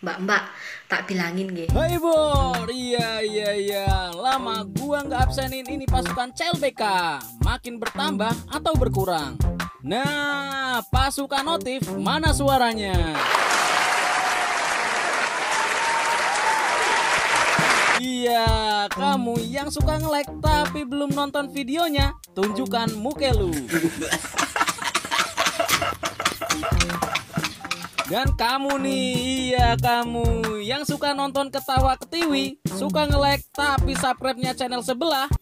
Mbak, tak bilangin nggih. Hai Bor, iya, lama gua nggak absenin ini pasukan CLBK. Makin bertambah atau berkurang? Nah, pasukan notif mana suaranya? Iya, kamu yang suka nge-like tapi belum nonton videonya, tunjukkan muka lu. Dan kamu nih, iya kamu yang suka nonton ketawa ketiwi, suka nge-like tapi subscribe-nya channel sebelah.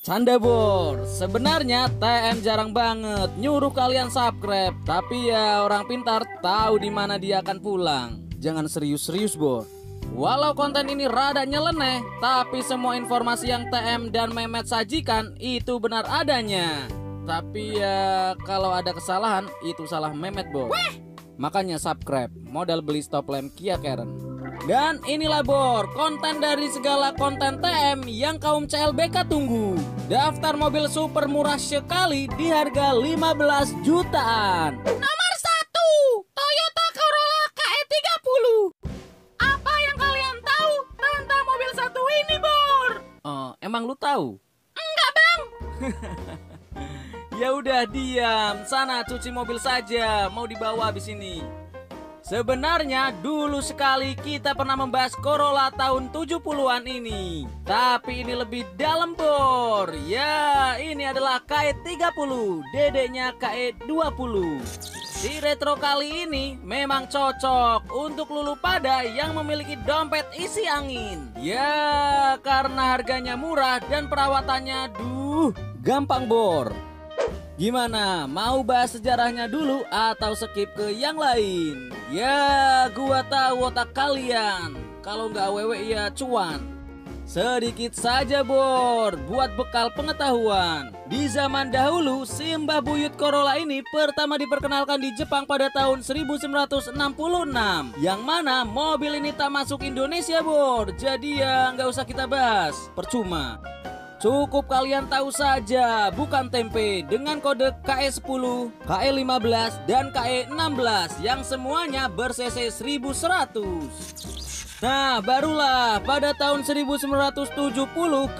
Canda Bor, sebenarnya TM jarang banget nyuruh kalian subscribe, tapi ya orang pintar tahu di mana dia akan pulang. Jangan serius-serius Bor. Walau konten ini rada nyeleneh, tapi semua informasi yang TM dan Mehmet sajikan itu benar adanya. Tapi ya kalau ada kesalahan itu salah Mehmet Bor. Makanya subscribe, modal beli stop lamp Kia Karen. Dan inilah Bor, konten dari segala konten TM yang kaum CLBK tunggu. Daftar mobil super murah sekali di harga 15 jutaan. Nomor 1, Toyota Corolla KE30. Apa yang kalian tahu tentang mobil satu ini Bor? Emang lu tahu? Enggak Bang. Ya udah diam, sana cuci mobil saja, mau dibawa habis ini. Sebenarnya dulu sekali kita pernah membahas Corolla tahun 70-an ini. Tapi ini lebih dalam Bor. Ya, ini adalah KE30, dedeknya KE20. Di retro kali ini memang cocok untuk lulu pada yang memiliki dompet isi angin. Ya, karena harganya murah dan perawatannya gampang Bor. Gimana, mau bahas sejarahnya dulu atau skip ke yang lain? Ya, gua tahu otak kalian. Kalau nggak awewe ya cuan. Sedikit saja Bor, buat bekal pengetahuan. Di zaman dahulu, si Mbah Buyut Corolla ini pertama diperkenalkan di Jepang pada tahun 1966. Yang mana mobil ini tak masuk Indonesia Bor. Jadi ya nggak usah kita bahas, percuma. Cukup kalian tahu saja, bukan tempe, dengan kode KE10, KE15, dan KE16 yang semuanya ber-cc 1100. Nah, barulah pada tahun 1970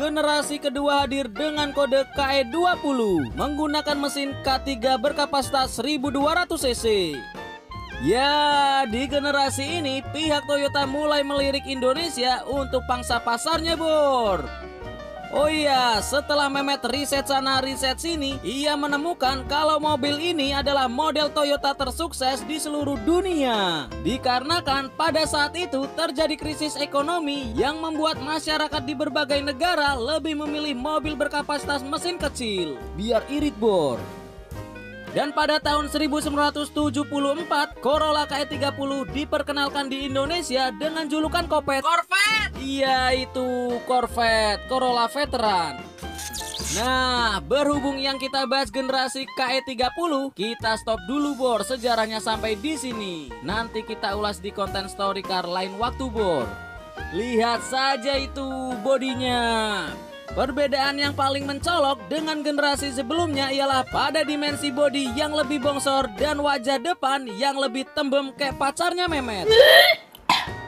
generasi kedua hadir dengan kode KE20 menggunakan mesin K3 berkapasitas 1200 cc. Ya, di generasi ini pihak Toyota mulai melirik Indonesia untuk pangsa pasarnya Bor. Oh iya, setelah Mehmet riset sana riset sini, ia menemukan kalau mobil ini adalah model Toyota tersukses di seluruh dunia. Dikarenakan pada saat itu terjadi krisis ekonomi yang membuat masyarakat di berbagai negara lebih memilih mobil berkapasitas mesin kecil. Biar irit Bor. Dan pada tahun 1974, Corolla KE30 diperkenalkan di Indonesia dengan julukan Corvette. Iya, itu Corvette, Corolla Veteran. Nah, berhubung yang kita bahas generasi KE30, kita stop dulu Bor, sejarahnya sampai di sini. Nanti kita ulas di konten story car lain waktu Bor. Lihat saja itu bodinya. Perbedaan yang paling mencolok dengan generasi sebelumnya ialah pada dimensi bodi yang lebih bongsor dan wajah depan yang lebih tembem kayak pacarnya Mehmet.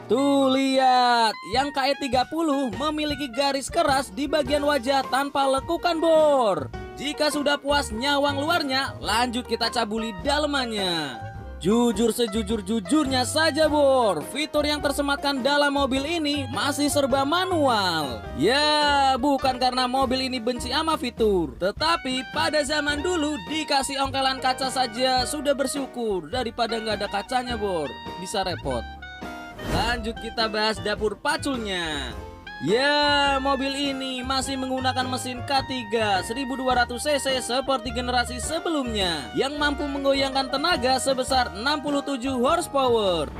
Tuh lihat, yang KE30 memiliki garis keras di bagian wajah tanpa lekukan Bor. Jika sudah puas nyawang luarnya, lanjut kita cabuli dalemannya. Jujur sejujur-jujurnya saja Bor, fitur yang tersematkan dalam mobil ini masih serba manual. Ya, bukan karena mobil ini benci sama fitur, tetapi pada zaman dulu dikasih ongkelan kaca saja sudah bersyukur daripada nggak ada kacanya Bor, bisa repot. Lanjut kita bahas dapur paculnya. Ya, mobil ini masih menggunakan mesin K3 1200 cc seperti generasi sebelumnya yang mampu menggoyangkan tenaga sebesar 67 horsepower.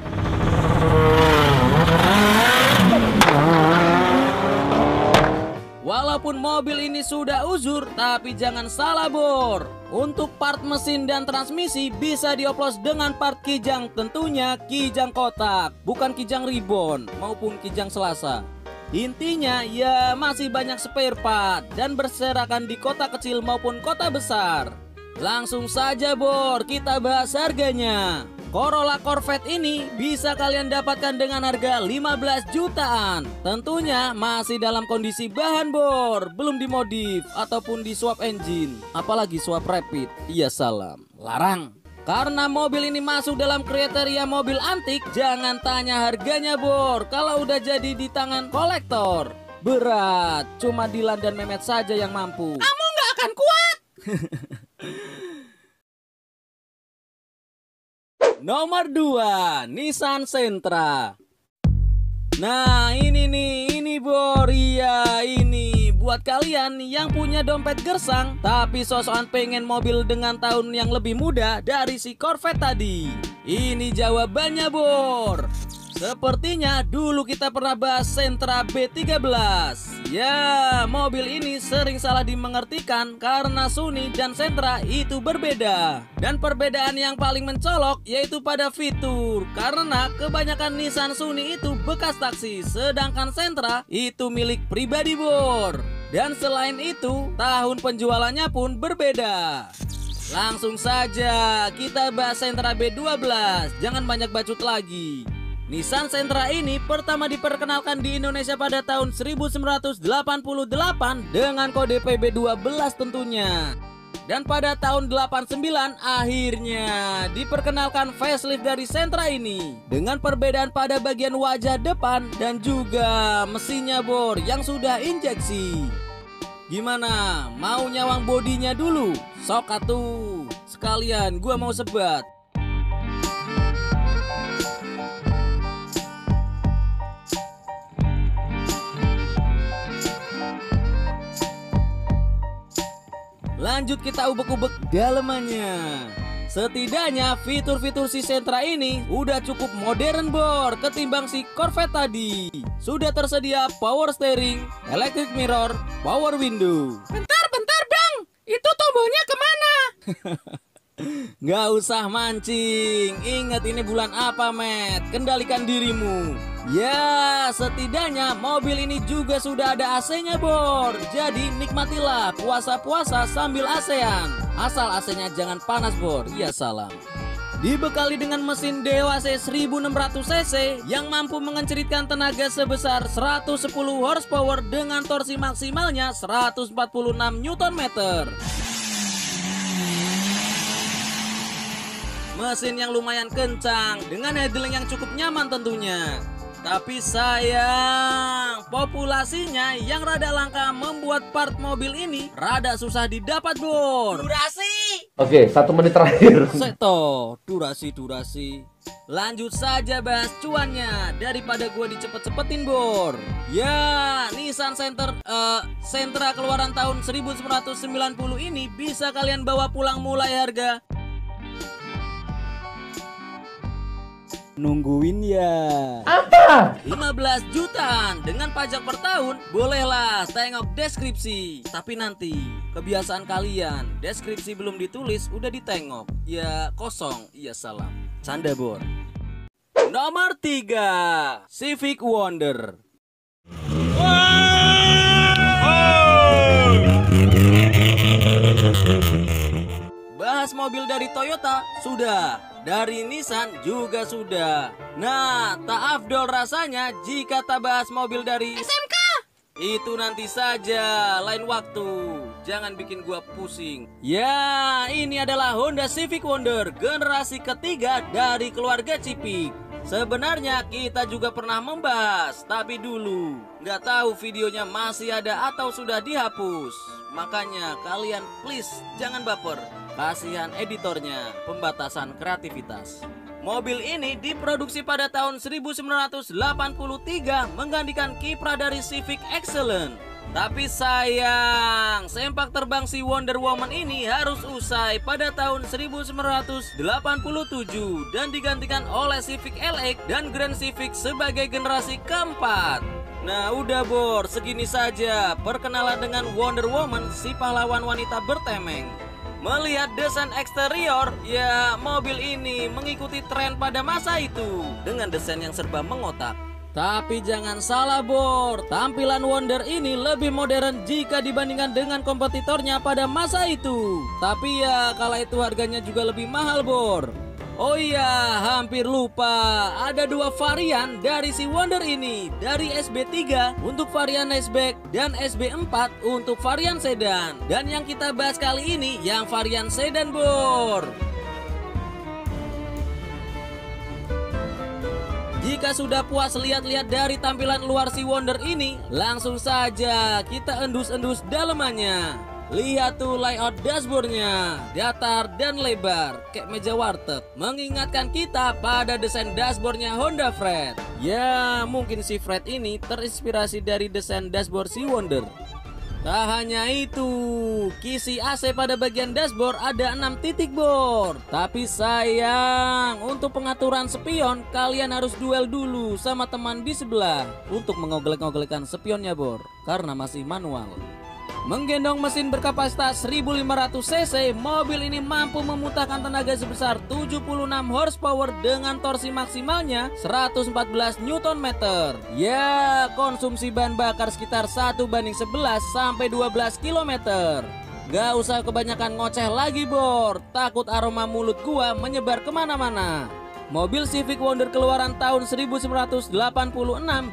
Walaupun mobil ini sudah uzur, tapi jangan salah Bor. Untuk part mesin dan transmisi bisa dioplos dengan part kijang, tentunya kijang kotak, bukan kijang ribbon maupun kijang selasa. Intinya ya masih banyak spare part dan berserakan di kota kecil maupun kota besar. Langsung saja Bor, kita bahas harganya. Corolla Corvette ini bisa kalian dapatkan dengan harga 15 jutaan. Tentunya masih dalam kondisi bahan bor, belum dimodif ataupun di swap engine, apalagi swap rapid. Iya salam, larang. Karena mobil ini masuk dalam kriteria mobil antik, jangan tanya harganya bor. Kalau udah jadi di tangan kolektor, berat. Cuma Dilan dan Mehmet saja yang mampu. Kamu nggak akan kuat. Nomor 2, Nissan Sentra. Nah ini bor, iya ini buat kalian yang punya dompet gersang tapi sosokan pengen mobil dengan tahun yang lebih muda dari si Corvette tadi. Ini jawabannya bor. Sepertinya dulu kita pernah bahas Sentra B13. Ya, mobil ini sering salah dimengertikan karena Sunny dan Sentra itu berbeda. Dan perbedaan yang paling mencolok yaitu pada fitur. Karena kebanyakan Nissan Sunny itu bekas taksi, sedangkan Sentra itu milik pribadi bor. Dan selain itu, tahun penjualannya pun berbeda. Langsung saja kita bahas Sentra B12. Jangan banyak bacot lagi. Nissan Sentra ini pertama diperkenalkan di Indonesia pada tahun 1988 dengan kode PB12 tentunya. Dan pada tahun 89 akhirnya diperkenalkan facelift dari Sentra ini dengan perbedaan pada bagian wajah depan dan juga mesinnya bor yang sudah injeksi. Gimana? Mau nyawang bodinya dulu? Sok atuh. Sekalian gua mau sebat. Lanjut kita ubek-ubek dalemannya. Setidaknya fitur-fitur si Sentra ini udah cukup modern bor ketimbang si Corvette tadi. Sudah tersedia power steering, electric mirror, power window. Bentar bang, itu tombolnya kemana? Nggak usah mancing. Ingat ini bulan apa Met, kendalikan dirimu. Ya, setidaknya mobil ini juga sudah ada AC-nya bor. Jadi nikmatilah puasa-puasa sambil AC-an. Asal AC-nya jangan panas bor. Ya salam. Dibekali dengan mesin DWC 1600 cc yang mampu mengenceritkan tenaga sebesar 110 horsepower dengan torsi maksimalnya 146 Nm. Mesin yang lumayan kencang dengan handling yang cukup nyaman tentunya. Tapi sayang, populasinya yang rada langka membuat part mobil ini rada susah didapat bor. Durasi. Oke, 1 menit terakhir. Seto, durasi. Lanjut saja bahas cuannya daripada gua dicepet-cepetin bor. Ya, Nissan Sentra keluaran tahun 1990 ini bisa kalian bawa pulang mulai harga nungguin ya. Apa? 15 jutaan dengan pajak per tahun. Bolehlah tengok deskripsi. Tapi nanti kebiasaan kalian deskripsi belum ditulis udah ditengok. Ya kosong. Iya salam. Canda bor. Nomor 3, Civic Wonder. Bahas mobil dari Toyota sudah, dari Nissan juga sudah. Nah, tak afdol rasanya jika tak bahas mobil dari SMK. Itu nanti saja, lain waktu. Jangan bikin gua pusing. Ya, ini adalah Honda Civic Wonder generasi ketiga dari keluarga Cipik. Sebenarnya kita juga pernah membahas, tapi dulu nggak tahu videonya masih ada atau sudah dihapus. Makanya kalian please jangan baper. Kasihan editornya, pembatasan kreativitas. Mobil ini diproduksi pada tahun 1983 menggantikan kiprah dari Civic Excellent. Tapi sayang, sempak terbang si Wonder Woman ini harus usai pada tahun 1987 dan digantikan oleh Civic LX dan Grand Civic sebagai generasi keempat. Nah udah bor, segini saja perkenalan dengan Wonder Woman, si pahlawan wanita bertemeng. Melihat desain eksterior, ya mobil ini mengikuti tren pada masa itu dengan desain yang serba mengotak. Tapi jangan salah bor, tampilan Wonder ini lebih modern jika dibandingkan dengan kompetitornya pada masa itu. Tapi ya kala itu harganya juga lebih mahal bor. Oh iya, hampir lupa. Ada dua varian dari si Wonder ini. Dari SB3 untuk varian hatchback dan SB4 untuk varian sedan. Dan yang kita bahas kali ini yang varian sedan, Bor. Jika sudah puas lihat-lihat dari tampilan luar si Wonder ini, langsung saja kita endus-endus dalemannya. Lihat tuh layout dashboardnya, datar dan lebar, kayak meja warteg. Mengingatkan kita pada desain dashboardnya Honda Freed. Ya, mungkin si Freed ini terinspirasi dari desain dashboard si Wonder. Tak hanya itu, kisi AC pada bagian dashboard ada 6 titik, Bor. Tapi sayang, untuk pengaturan spion kalian harus duel dulu sama teman di sebelah untuk mengoglek-ngoglekan spionnya, Bor, karena masih manual. Menggendong mesin berkapasitas 1500 cc, mobil ini mampu memuntahkan tenaga sebesar 76 horsepower dengan torsi maksimalnya 114 Nm. Ya, konsumsi bahan bakar sekitar 1:11 sampai 12 km. Gak usah kebanyakan ngoceh lagi, Bor, takut aroma mulut gua menyebar kemana-mana. Mobil Civic Wonder keluaran tahun 1986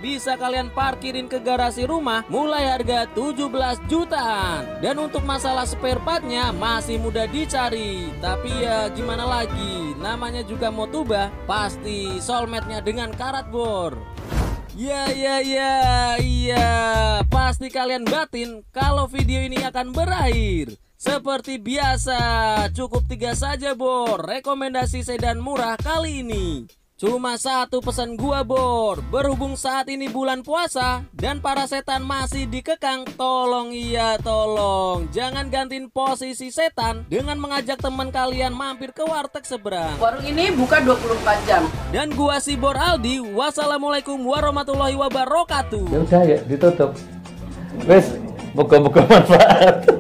bisa kalian parkirin ke garasi rumah mulai harga 17 jutaan. Dan untuk masalah spare partnya masih mudah dicari. Tapi ya gimana lagi, namanya juga Motuba, pasti soulmate-nya dengan karat, Bor. Ya, pasti kalian batin kalau video ini akan berakhir. Seperti biasa, cukup 3 saja, Bor, rekomendasi sedan murah kali ini. Cuma satu pesan gua, Bor, berhubung saat ini bulan puasa dan para setan masih dikekang, tolong jangan gantiin posisi setan dengan mengajak teman kalian mampir ke warteg seberang. Warung ini buka 24 jam. Dan gua si Bor Aldi, wassalamualaikum warahmatullahi wabarakatuh. Ya udah ya, ditutup. Wes, moga-moga manfaat.